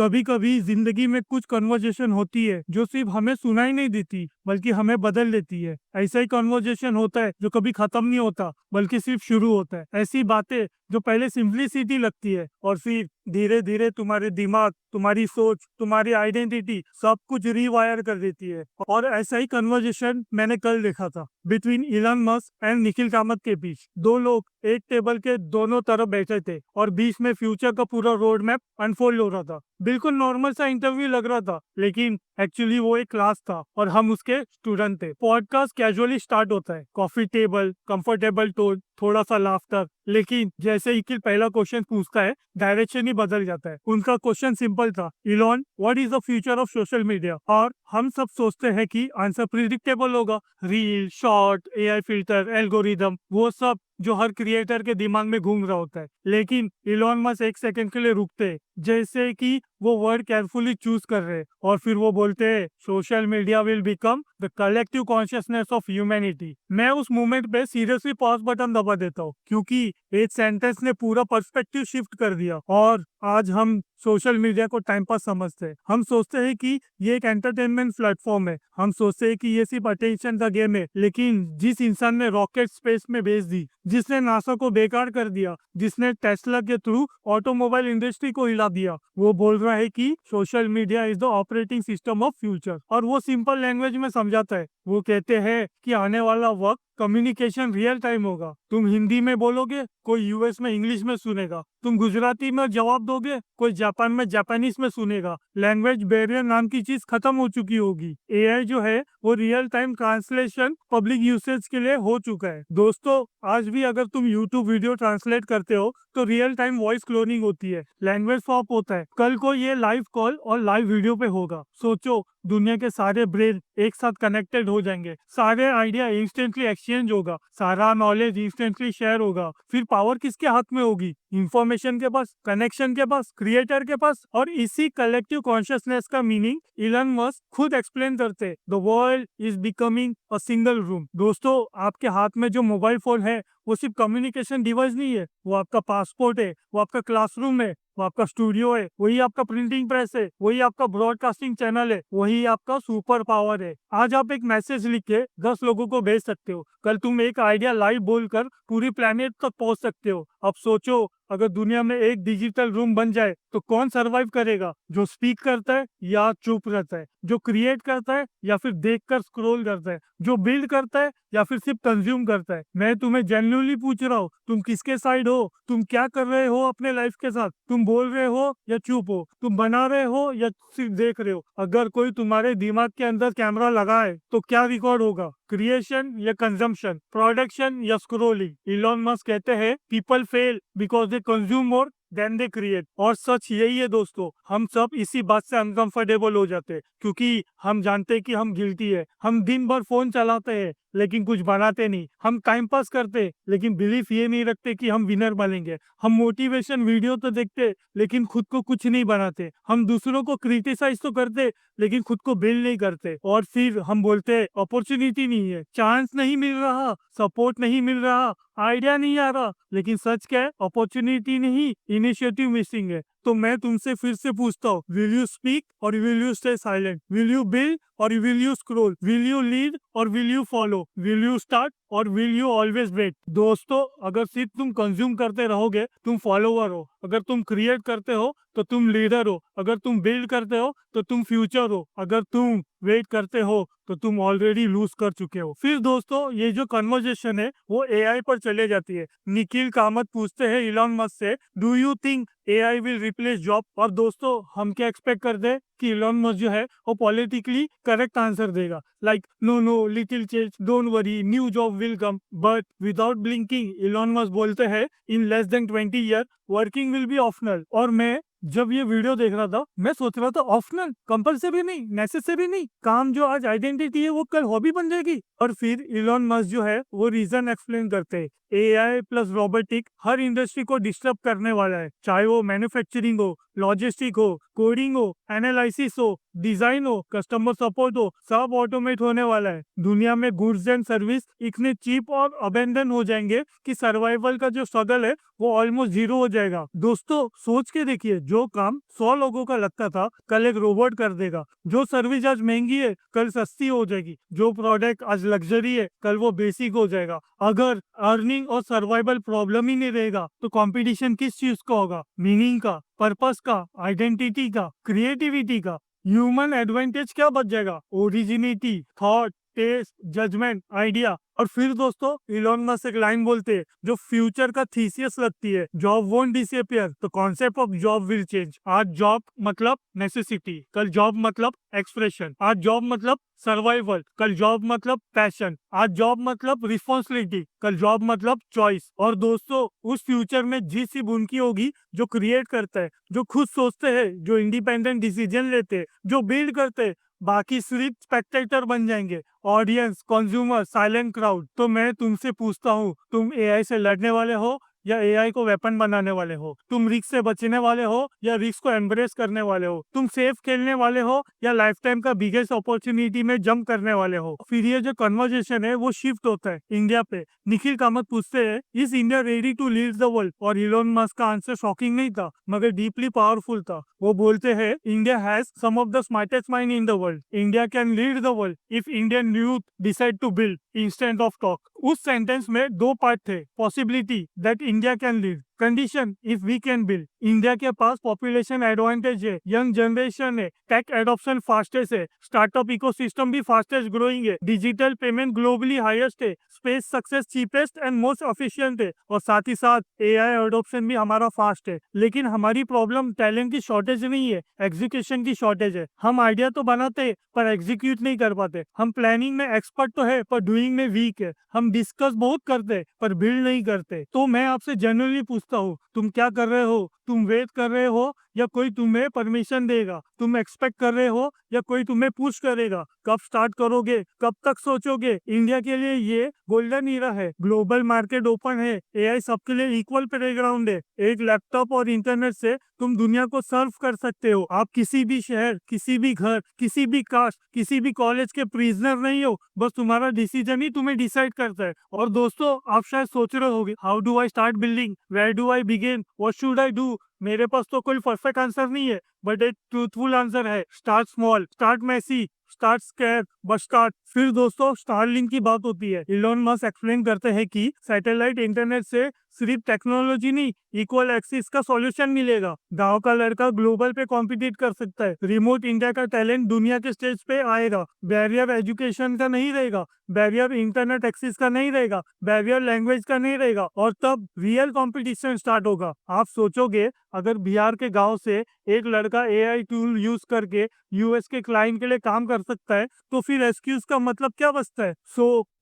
कभी कभी जिंदगी में कुछ कन्वर्जेशन होती है जो सिर्फ हमें सुनाई नहीं देती बल्कि हमें बदल देती है। ऐसा ही कन्वर्जेशन होता है जो कभी खत्म नहीं होता बल्कि सिर्फ शुरू होता है। ऐसी बातें जो पहले सिंपलिसिटी लगती है और फिर धीरे धीरे तुम्हारे दिमाग, तुम्हारी सोच, तुम्हारी आइडेंटिटी सब कुछ रीवायर कर देती है। और ऐसा ही कन्वर्जेशन मैंने कल देखा था between Elon Musk and Nikhil Kamat के बीच। दो लोग एक टेबल के दोनों तरफ बैठे थे और बीच में फ्यूचर का पूरा रोड मैप अनफोल्ड हो रहा था। बिल्कुल नॉर्मल सा इंटरव्यू लग रहा था, लेकिन एक्चुअली वो एक क्लास था और हम उसके स्टूडेंट थे। पॉडकास्ट कैजुअली स्टार्ट होता है, कॉफी टेबल, कंफर्टेबल टोन, थोड़ा सा लाफ्टर। लेकिन जैसे ही पहला क्वेश्चन पूछता है, डायरेक्शन ही बदल जाता है। उनका क्वेश्चन सिंपल था, Elon, what is the future of social media? और हम सब सोचते हैं कि आंसर प्रिडिक्टेबल होगा, reel, short, AI filter, algorithm, वो सब जो हर क्रिएटर के दिमाग में घूम रहा होता है। लेकिन इलॉन मस्क एक सेकंड के लिए रुकते हैं, जैसे कि वो वर्ड केयरफुली चूज कर रहे हैं, और फिर वो बोलते हैं, social media will become the collective consciousness of humanity. मैं उस मोमेंट पे सीरियसली पॉज बटन दबा देता हूँ, क्योंकि एक सेंटेंस ने पूरा पर्सपेक्टिव शिफ्ट कर दिया। और आज हम सोशल मीडिया को टाइम पास समझते हैं। हम सोचते हैं कि ये एक एंटरटेनमेंट प्लेटफॉर्म है, हम सोचते हैं कि ये सिर्फ अटेंशन का गेम है। लेकिन जिस इंसान ने रॉकेट स्पेस में भेज दी, जिसने नासा को बेकार कर दिया, जिसने टेस्ला के थ्रू ऑटोमोबाइल इंडस्ट्री को हिला दिया, वो बोल रहा है कि social media is the operating system of future. और वो सिंपल लैंग्वेज में समझाता है। वो कहते हैं कि आने वाला वक्त कम्युनिकेशन रियल टाइम होगा। तुम हिंदी में बोलोगे, कोई यूएस में इंग्लिश में सुनेगा। तुम गुजराती में जवाब दोगे, कोई जापान में जापानीज में सुनेगा। लैंग्वेज बैरियर नाम की चीज खत्म हो चुकी होगी। एआई जो है वो real time translation public usage के लिए हो चुका है। दोस्तों, आज भी अगर तुम यूट्यूब वीडियो ट्रांसलेट करते हो तो रियल टाइम वॉइस क्लोनिंग होती है, लैंग्वेज स्वैप होता है। कल को ये लाइव कॉल और लाइव वीडियो पे होगा। सोचो, दुनिया के सारे ब्रेन एक साथ कनेक्टेड हो जाएंगे, सारे आइडिया इंस्टेंटली एक्सचेंज होगा, सारा नॉलेज इंस्टेंटली शेयर होगा। फिर पावर किसके हाथ में होगी? इंफॉर्मेशन के पास, कनेक्शन के पास, क्रिएटर के पास। और इसी कलेक्टिव कॉन्शियसनेस का मीनिंग इलन मस्क खुद एक्सप्लेन करते, the world is becoming a single room. दोस्तों, आपके हाथ में जो मोबाइल फोन है वो सिर्फ कम्युनिकेशन डिवाइस नहीं है, वो आपका पासपोर्ट है, वो आपका क्लासरूम है, वो आपका स्टूडियो है, वही आपका प्रिंटिंग प्रेस है, वही आपका ब्रॉडकास्टिंग चैनल है, वही आपका सुपर पावर है। आज आप एक मैसेज लिख के 10 लोगों को भेज सकते हो, कल तुम एक आइडिया लाइव बोलकर पूरी प्लेनेट तक पहुंच सकते हो। अब सोचो, अगर दुनिया में एक डिजिटल रूम बन जाए तो कौन सरवाइव करेगा? जो स्पीक करता है या चुप रहता है, जो क्रिएट करता है या फिर देखकर स्क्रॉल करता है, जो बिल्ड करता है या फिर सिर्फ कंज्यूम करता है? मैं तुम्हें जेन्युइनली पूछ रहा हूँ, तुम किसके साइड हो? तुम क्या कर रहे हो अपने लाइफ के साथ? तुम बोल रहे हो या चुप हो? तुम बना रहे हो या सिर्फ देख रहे हो? अगर कोई तुम्हारे दिमाग के अंदर कैमरा लगाए तो क्या रिकॉर्ड होगा? क्रिएशन या कंजम्पशन, प्रोडक्शन या स्क्रोलिंग? इलॉन मस्क कहते हैं, people fail because they consume more than they create. और सच यही है दोस्तों, हम सब इसी बात से अनकंफर्टेबल हो जाते हैं, क्योंकि हम जानते हैं कि हम गिल्टी है। हम दिन भर फोन चलाते हैं लेकिन कुछ बनाते नहीं। हम टाइम पास करते लेकिन बिलीफ ये नहीं रखते कि हम विनर बनेंगे। हम मोटिवेशन वीडियो तो देखते लेकिन खुद को कुछ नहीं बनाते। हम दूसरों को क्रिटिसाइज तो करते लेकिन खुद को बिल्ड नहीं करते। और फिर हम बोलते अपॉर्चुनिटी नहीं है, चांस नहीं मिल रहा, सपोर्ट नहीं मिल रहा, आइडिया नहीं आ रहा। लेकिन सच क्या है? अपॉर्चुनिटी नहीं, इनिशिएटिव मिसिंग है। तो मैं तुमसे फिर से पूछता हूँ, विल यू स्पीक और will you stay silent? Will you build और will you scroll? Will you lead और will you follow? Will you start और विल यू ऑलवेज वेट? दोस्तों, अगर सिर्फ तुम कंज्यूम करते रहोगे, तुम फॉलोवर हो। अगर तुम क्रिएट करते हो तो तुम लीडर हो। अगर तुम बिल्ड करते हो तो तुम फ्यूचर हो। अगर तुम वेट करते हो तो तुम ऑलरेडी लूज कर चुके हो। फिर दोस्तों, ये जो कन्वर्जेशन है वो एआई पर चले जाती है। निखिल कामत पूछते हैं इलॉन मस्क से, do you think AI will replace job? और दोस्तों, हम क्या एक्सपेक्ट करते हैं कि इलॉन मस्क जो है वो पॉलिटिकली करेक्ट आंसर देगा, like no no little change, don't worry, new job will come. But without blinking Elon Musk बोलते हैं, in less than 20 year working will be optional. और मैं जब ये वीडियो देख रहा था, मैं सोच रहा था, ऑप्शनल, कंपल्सरी नहीं, नेसेसरी नहीं, काम जो आज आइडेंटिटी है वो कल हॉबी बन जाएगी। और फिर इलॉन मस्क जो है वो रीजन एक्सप्लेन करते हैं, एआई प्लस रोबोटिक हर इंडस्ट्री को डिस्टर्ब करने वाला है, चाहे वो मैन्युफैक्चरिंग हो, लॉजिस्टिक हो, कोडिंग हो, एनालिसिस हो, डिजाइन हो, कस्टमर सपोर्ट हो, सब ऑटोमेट होने वाला है। दुनिया में गुड्स एंड सर्विस इतने चीप और अबेंडन हो जाएंगे कि सर्वाइवल का जो स्ट्रगल है वो ऑलमोस्ट जीरो हो जाएगा। दोस्तों सोच के देखिए, जो काम 100 लोगों का लगता था कल एक रोबोट कर देगा। जो सर्विस आज महंगी है कल सस्ती हो जाएगी। जो प्रोडक्ट आज लग्जरी है कल वो बेसिक हो जाएगा। अगर अर्निंग और सर्वाइवल प्रॉब्लम ही नहीं रहेगा तो कंपटीशन किस चीज का होगा? मीनिंग का, पर्पस का, आइडेंटिटी का, क्रिएटिविटी का। ह्यूमन एडवांटेज क्या बच जाएगा? ओरिजिनिटी, थॉट, टेस्ट, जजमेंट, आइडिया। और फिर दोस्तों इलॉन मस्क एक लाइन बोलते हैं जो फ्यूचर का थीसियस लगती है, जॉब वोंट डिसअपियर, तो concept of job will change. आज जॉब मतलब नेसेसिटी, कल जॉब मतलब एक्सप्रेशन। आज जॉब मतलब सर्वाइवल, कल जॉब मतलब पैशन। आज जॉब मतलब रिस्पॉन्सिबिलिटी, कल जॉब मतलब चॉइस। और दोस्तों उस फ्यूचर में जी सिर्फ उनकी होगी जो क्रिएट करता है, जो खुद सोचते हैं, जो इंडिपेंडेंट डिसीजन लेते हैं, जो बिल्ड करते हैं। बाकी सिर्फ स्पेक्टेटर बन जाएंगे, ऑडियंस, कंज्यूमर, साइलेंट क्राउड। तो मैं तुमसे पूछता हूँ, तुम एआई से लड़ने वाले हो या एआई को वेपन बनाने वाले हो? तुम रिस्क से बचने वाले हो या रिस्क को एम्ब्रेस करने वाले हो? तुम सेफ खेलने वाले हो या लाइफ टाइम का बिगेस्ट अपॉर्चुनिटी में जंप करने वाले हो? फिर ये जो कन्वर्जेशन है वो शिफ्ट होता है इंडिया पे। निखिल कामत पूछते हैं, is India ready to lead the world? और इलोन मस्क का आंसर शॉकिंग नहीं था मगर डीपली पावरफुल था। वो बोलते हैं, India has some of the smartest mind in the world. India can lead the world if Indian youth decide to build instead of talk. उस सेंटेंस में दो पार्ट थे, possibility that India can lead, condition if we can build. India के पास population advantage है, young generation है, take adoption fastest है, startup ecosystem भी फास्टेस्ट ग्रोइंग है, डिजिटल पेमेंट ग्लोबली हाईएस्ट है, space success cheapest and most efficient है, और साथ ही साथ एआई एडॉप्शन भी हमारा फास्ट है। लेकिन हमारी प्रॉब्लम टैलेंट की शॉर्टेज नहीं है, एग्जीक्यूशन की शॉर्टेज है। हम आइडिया तो बनाते हैं पर एग्जीक्यूट नहीं कर पाते। हम प्लानिंग में एक्सपर्ट तो है पर डूइंग में वीक है। हम डिस्कस बहुत करते हैं पर बिल्ड नहीं करते। तो मैं आपसे जनरली पूछता हूँ, तुम क्या कर रहे हो? तुम वेट कर रहे हो या कोई तुम्हें परमिशन देगा? तुम एक्सपेक्ट कर रहे हो या कोई तुम्हें पुश करेगा? कब स्टार्ट करोगे? कब तक सोचोगे? इंडिया के लिए ये गोल्डन ईरा है, ग्लोबल मार्केट ओपन है, एआई सबके लिए इक्वल प्लेग्राउंड है। एक लैपटॉप और इंटरनेट से तुम दुनिया को सर्व कर सकते हो। आप किसी भी शहर, किसी भी घर, किसी भी कास्ट, किसी भी कॉलेज के प्रिजनर नहीं हो, बस तुम्हारा डिसीजन ही तुम्हें डिसाइड करता है। और दोस्तों आप शायद सोच रहे होगे, how do I start building, where do I begin, what should I do? मेरे पास तो कोई परफेक्ट आंसर नहीं है बट एक ट्रूथफुल आंसर है, start small, start messy, start scared but start. फिर दोस्तों स्टारलिंक की बात होती है। इलोन मस्क एक्सप्लेन करते हैं कि सैटेलाइट इंटरनेट से सिर्फ टेक्नोलॉजी नहीं, इक्वल एक्सेस का सॉल्यूशन मिलेगा। गांव का लड़का ग्लोबल पे कॉम्पिटिट कर सकता है, रिमोट इंडिया का टैलेंट दुनिया के स्टेज पे आएगा। बैरियर एजुकेशन का नहीं रहेगा, बैरियर इंटरनेट एक्सेस का नहीं रहेगा, बैरियर लैंग्वेज का नहीं रहेगा, और तब रियल कंपटीशन स्टार्ट होगा। आप सोचोगे अगर बिहार के गांव से एक लड़का एआई टूल यूज करके यूएस के क्लाइंट के लिए काम कर सकता है तो फिर एक्सक्यूज का मतलब क्या बचता है?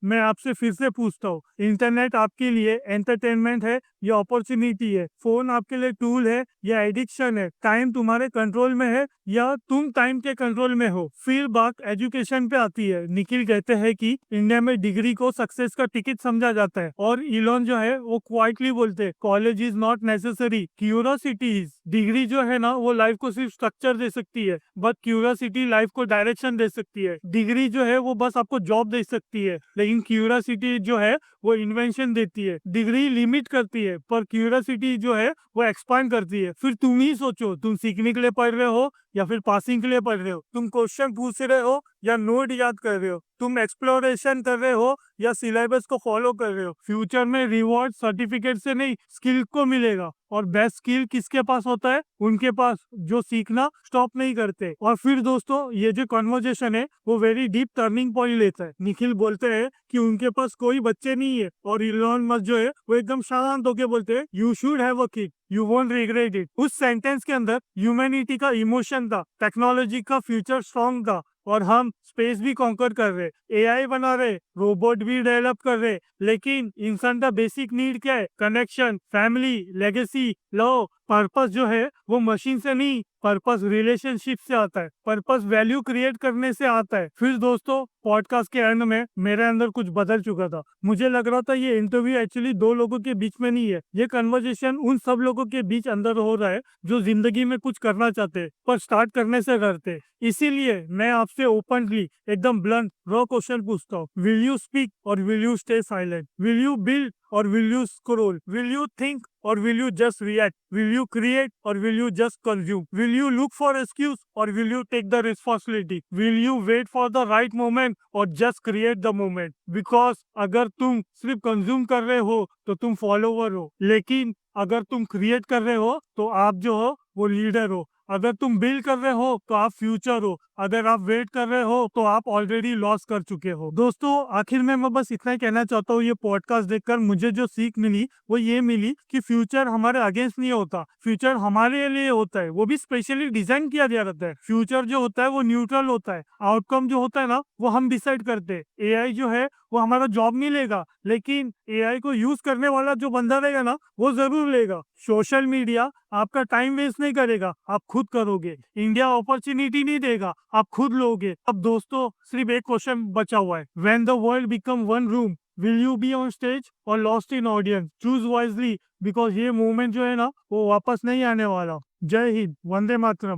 मैं आपसे फिर से पूछता हूँ, इंटरनेट आपके लिए एंटरटेनमेंट है या अपॉर्चुनिटी है? फोन आपके लिए टूल है या एडिक्शन है? टाइम तुम्हारे कंट्रोल में है या तुम टाइम के कंट्रोल में हो? फिर बात एजुकेशन पे आती है। निखिल कहते हैं कि इंडिया में डिग्री को सक्सेस का टिकट समझा जाता है, और इलॉन जो है वो क्वाइटली बोलते हैं, college is not necessary, curiosity is. Degree जो है ना वो लाइफ को सिर्फ स्ट्रक्चर दे सकती है बट क्यूरियोसिटी लाइफ को डायरेक्शन दे सकती है। डिग्री जो है वो बस आपको जॉब दे सकती है, लेकिन क्यूरियोसिटी जो है वो इन्वेंशन देती है। डिग्री लिमिट करती है पर क्यूरियोसिटी जो है वो एक्सपांड करती है। फिर तुम ही सोचो, तुम सीखने के लिए पढ़ रहे हो या फिर पासिंग के लिए पढ़ रहे हो? तुम क्वेश्चन पूछ रहे हो या नोट याद कर रहे हो? तुम एक्सप्लोरेशन कर रहे हो या सिलेबस को फॉलो कर रहे हो? फ्यूचर में रिवॉर्ड सर्टिफिकेट से नहीं, स्किल को मिलेगा। और बेस्ट स्किल किसके पास होता है? उनके पास जो सीखना स्टॉप नहीं करते। और फिर दोस्तों ये जो कन्वर्जेशन है वो वेरी डीप टर्निंग पॉइंट लेता है। निखिल बोलते हैं कि उनके पास कोई बच्चे नहीं है, और इलॉन मस्क जो है वो एकदम शांत होकर बोलते हैं, you should have a kid, you won't regret it. उस सेंटेंस के अंदर ह्यूमैनिटी का इमोशन था, टेक्नोलॉजी का फ्यूचर स्ट्रॉन्ग था, और हम स्पेस भी कॉन्कर कर रहे, एआई बना रहे, रोबोट भी डेवलप कर रहे, लेकिन इंसान का बेसिक नीड क्या है? Connection, family, legacy, love, purpose जो है वो मशीन से नहीं पर्पस रिलेशनशिप से आता है, पर्पस वैल्यू क्रिएट करने से आता है। फिर दोस्तों पॉडकास्ट के एंड में मेरे अंदर कुछ बदल चुका था। मुझे लग रहा था ये इंटरव्यू एक्चुअली दो लोगों के बीच में नहीं है, ये कन्वर्सेशन उन सब लोगों के बीच अंदर हो रहा है जो जिंदगी में कुछ करना चाहते हैं पर स्टार्ट करने से डरते। इसीलिए मैं आपसे ओपनली एकदम ब्लंट रॉ क्वेश्चन पूछता हूँ, विल यू स्पीक और will you stay silent? Will you build or will you scroll? Will you think or will you just react? Will you create or will you just consume? Will you look for excuse or will you take the responsibility? Will you wait for the right moment or just create the moment? Because अगर तुम सिर्फ consume कर रहे हो तो तुम follower हो, लेकिन अगर तुम क्रिएट कर रहे हो तो आप जो हो वो लीडर हो। अगर तुम बिल्ड कर रहे हो तो आप फ्यूचर हो, अगर आप वेट कर रहे हो तो आप ऑलरेडी लॉस कर चुके हो। दोस्तों आखिर में मैं बस इतना ही कहना चाहता हूँ, ये पॉडकास्ट देखकर मुझे जो सीख मिली वो ये मिली कि फ्यूचर हमारे अगेंस्ट नहीं होता, फ्यूचर हमारे लिए होता है, वो भी स्पेशली डिजाइन किया गया रहता है। फ्यूचर जो होता है वो न्यूट्रल होता है, आउटकम जो होता है ना वो हम डिसाइड करते हैं। एआई जो है वो हमारा जॉब नहीं लेगा, लेकिन एआई को यूज करने वाला जो बंदा रहेगा ना वो जरूर लेगा। सोशल मीडिया आपका टाइम वेस्ट नहीं करेगा, आप खुद करोगे। इंडिया अपॉर्चुनिटी नहीं देगा, आप खुद लोगे। अब दोस्तों सिर्फ एक क्वेश्चन बचा हुआ है, when the world become one room will you be on stage और lost in audience? Choose wisely, because ये मूवमेंट जो है ना वो वापस नहीं आने वाला। जय हिंद, वंदे मातरम।